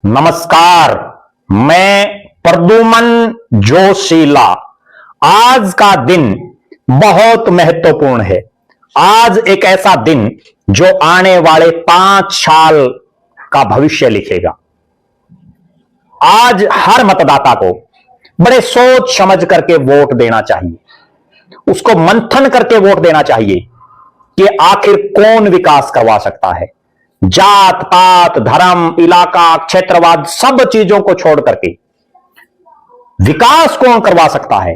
नमस्कार, मैं प्रद्युमन जोशीला। आज का दिन बहुत महत्वपूर्ण है। आज एक ऐसा दिन जो आने वाले 5 साल का भविष्य लिखेगा। आज हर मतदाता को बड़े सोच समझ करके वोट देना चाहिए। उसको मंथन करके वोट देना चाहिए कि आखिर कौन विकास करवा सकता है। जात पात, धर्म, इलाका, क्षेत्रवाद, सब चीजों को छोड़ करके विकास कौन करवा सकता है,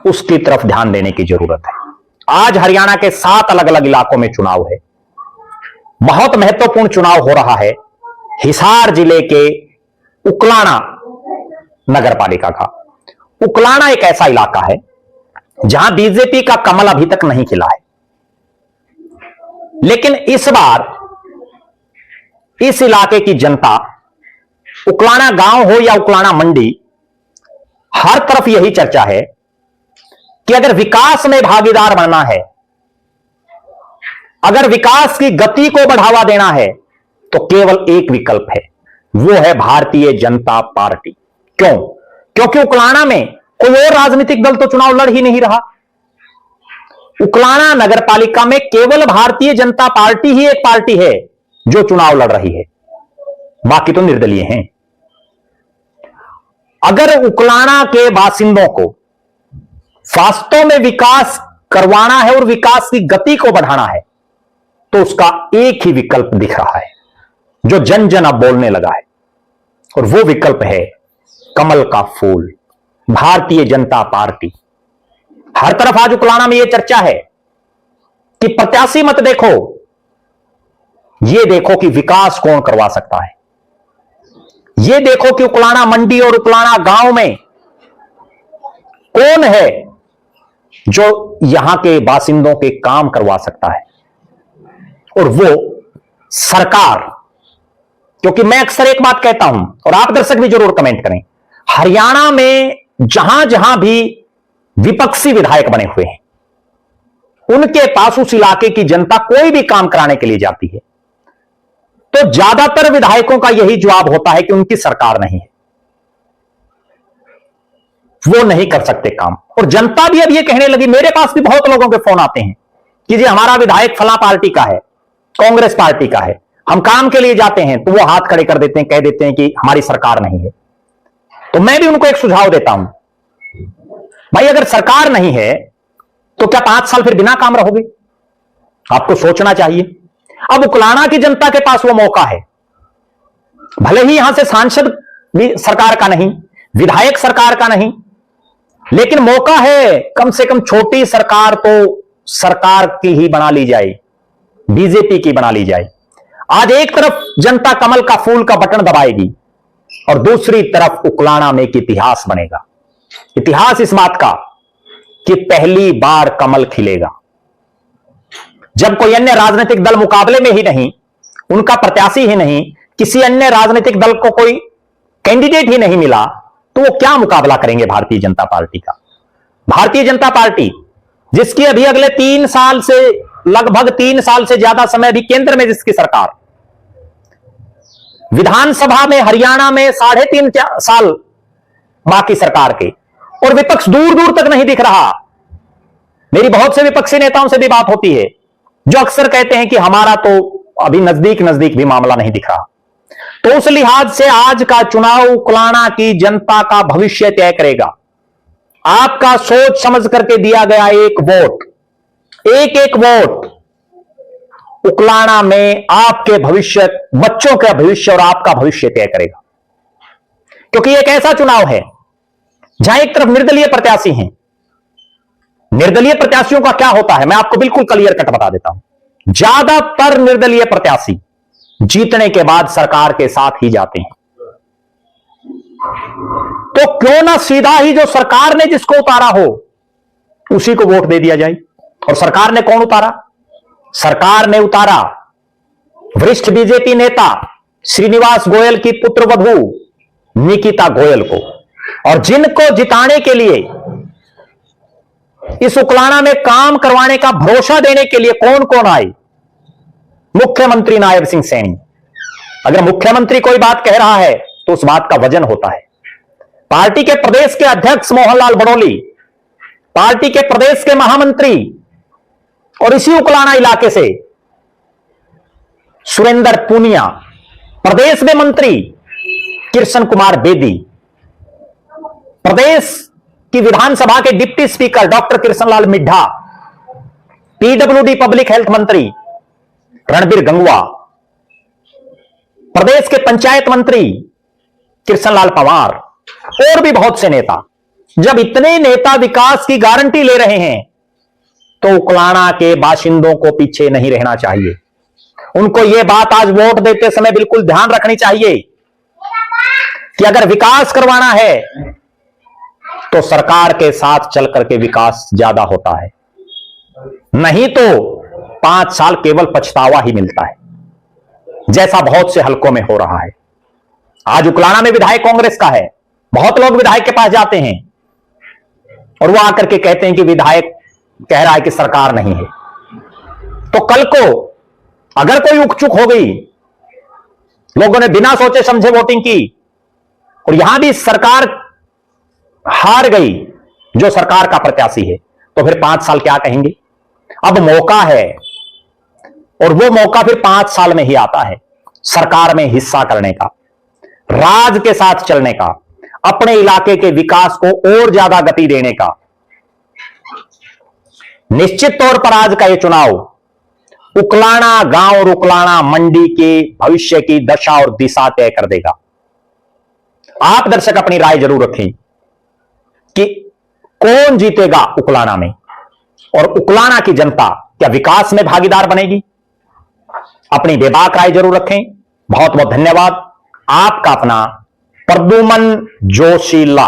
उसकी तरफ ध्यान देने की जरूरत है। आज हरियाणा के 7 अलग अलग इलाकों में चुनाव है। बहुत महत्वपूर्ण चुनाव हो रहा है हिसार जिले के उकलाना नगर पालिका का। उकलाना एक ऐसा इलाका है जहां बीजेपी का कमल अभी तक नहीं खिला है, लेकिन इस बार इस इलाके की जनता, उकलाना गांव हो या उकलाना मंडी, हर तरफ यही चर्चा है कि अगर विकास में भागीदार बनना है, अगर विकास की गति को बढ़ावा देना है, तो केवल एक विकल्प है, वो है भारतीय जनता पार्टी। क्यों? क्योंकि उकलाना में कोई और राजनीतिक दल तो चुनाव लड़ ही नहीं रहा। उकलाना नगर पालिका में केवल भारतीय जनता पार्टी ही एक पार्टी है जो चुनाव लड़ रही है, बाकी तो निर्दलीय हैं। अगर उकलाना के बासिंदों को वास्तव में विकास करवाना है और विकास की गति को बढ़ाना है, तो उसका एक ही विकल्प दिख रहा है जो जन जन अब बोलने लगा है, और वो विकल्प है कमल का फूल, भारतीय जनता पार्टी। हर तरफ आज उकलाना में यह चर्चा है कि प्रत्याशी मत देखो, ये देखो कि विकास कौन करवा सकता है। ये देखो कि उकलाना मंडी और उकलाना गांव में कौन है जो यहां के बासिंदों के काम करवा सकता है, और वो सरकार। क्योंकि मैं अक्सर एक बात कहता हूं, और आप दर्शक भी जरूर कमेंट करें, हरियाणा में जहां जहां भी विपक्षी विधायक बने हुए हैं, उनके पास उस इलाके की जनता कोई भी काम कराने के लिए जाती है तो ज्यादातर विधायकों का यही जवाब होता है कि उनकी सरकार नहीं है, वो नहीं कर सकते काम। और जनता भी अब ये कहने लगी, मेरे पास भी बहुत लोगों के फोन आते हैं कि जी हमारा विधायक फला पार्टी का है, कांग्रेस पार्टी का है, हम काम के लिए जाते हैं तो वो हाथ खड़े कर देते हैं, कह देते हैं कि हमारी सरकार नहीं है। तो मैं भी उनको एक सुझाव देता हूं, भाई अगर सरकार नहीं है तो क्या 5 साल फिर बिना काम रहोगे? आपको सोचना चाहिए। अब उकलाना की जनता के पास वो मौका है, भले ही यहां से सांसद भी सरकार का नहीं, विधायक सरकार का नहीं, लेकिन मौका है कम से कम छोटी सरकार तो सरकार की ही बना ली जाए, बीजेपी की बना ली जाए। आज एक तरफ जनता कमल का फूल का बटन दबाएगी और दूसरी तरफ उकलाना में एक इतिहास बनेगा। इतिहास इस बात का कि पहली बार कमल खिलेगा जब कोई अन्य राजनीतिक दल मुकाबले में ही नहीं, उनका प्रत्याशी ही नहीं, किसी अन्य राजनीतिक दल को कोई कैंडिडेट ही नहीं मिला, तो वो क्या मुकाबला करेंगे भारतीय जनता पार्टी का? भारतीय जनता पार्टी जिसकी अभी अगले 3 साल से, लगभग 3 साल से ज्यादा समय भी केंद्र में जिसकी सरकार, विधानसभा में हरियाणा में 3.5 साल बाकी सरकार के, और विपक्ष दूर दूर तक नहीं दिख रहा। मेरी बहुत से विपक्षी नेताओं से भी बात होती है जो अक्सर कहते हैं कि हमारा तो अभी नजदीक नजदीक भी मामला नहीं दिख रहा। तो उस लिहाज से आज का चुनाव उकलाना की जनता का भविष्य तय करेगा। आपका सोच समझ करके दिया गया एक वोट, एक एक वोट उकलाना में आपके भविष्य, बच्चों का भविष्य और आपका भविष्य तय करेगा। क्योंकि एक ऐसा चुनाव है जहां एक तरफ निर्दलीय प्रत्याशी हैं। निर्दलीय प्रत्याशियों का क्या होता है मैं आपको बिल्कुल क्लियर कट बता देता हूं। ज्यादातर निर्दलीय प्रत्याशी जीतने के बाद सरकार के साथ ही जाते हैं। तो क्यों ना सीधा ही जो सरकार ने जिसको उतारा हो उसी को वोट दे दिया जाए। और सरकार ने कौन उतारा? सरकार ने उतारा वरिष्ठ बीजेपी नेता श्रीनिवास गोयल की पुत्रवधू निकिता गोयल को। और जिनको जिताने के लिए, इस उकलाना में काम करवाने का भरोसा देने के लिए कौन कौन आए? मुख्यमंत्री नायब सिंह सैनी, अगर मुख्यमंत्री कोई बात कह रहा है तो उस बात का वजन होता है। पार्टी के प्रदेश के अध्यक्ष मोहनलाल बड़ौली, पार्टी के प्रदेश के महामंत्री और इसी उकलाना इलाके से सुरेंद्र पूनिया, प्रदेश में मंत्री कृष्ण कुमार बेदी, प्रदेश की विधानसभा के deputy speaker doctor Krishnalal Middha, PWD public health मंत्री रणबीर गंगवा, प्रदेश के पंचायत मंत्री कृष्णलाल पंवार और भी बहुत से नेता, जब इतने नेता विकास की गारंटी ले रहे हैं तो उकलाना के बाशिंदों को पीछे नहीं रहना चाहिए। उनको यह बात आज वोट देते समय बिल्कुल ध्यान रखनी चाहिए कि अगर विकास करवाना है तो सरकार के साथ चल करके विकास ज्यादा होता है, नहीं तो 5 साल केवल पछतावा ही मिलता है, जैसा बहुत से हलकों में हो रहा है। आज उकलाना में विधायक कांग्रेस का है, बहुत लोग विधायक के पास जाते हैं और वो आकर के कहते हैं कि विधायक कह रहा है कि सरकार नहीं है। तो कल को अगर कोई उकचुक हो गई, लोगों ने बिना सोचे समझे वोटिंग की और यहां भी सरकार हार गई जो सरकार का प्रत्याशी है, तो फिर 5 साल क्या कहेंगे? अब मौका है और वो मौका फिर 5 साल में ही आता है सरकार में हिस्सा करने का, राज के साथ चलने का, अपने इलाके के विकास को और ज्यादा गति देने का। निश्चित तौर पर आज का यह चुनाव उकलाना गांव और उकलाना मंडी के भविष्य की दशा और दिशा तय कर देगा। आप दर्शक अपनी राय जरूर रखें कि कौन जीतेगा उकलाना में और उकलाना की जनता क्या विकास में भागीदार बनेगी? अपनी बेबाक राय जरूर रखें। बहुत बहुत धन्यवाद। आपका अपना प्रद्युमन जोशीला।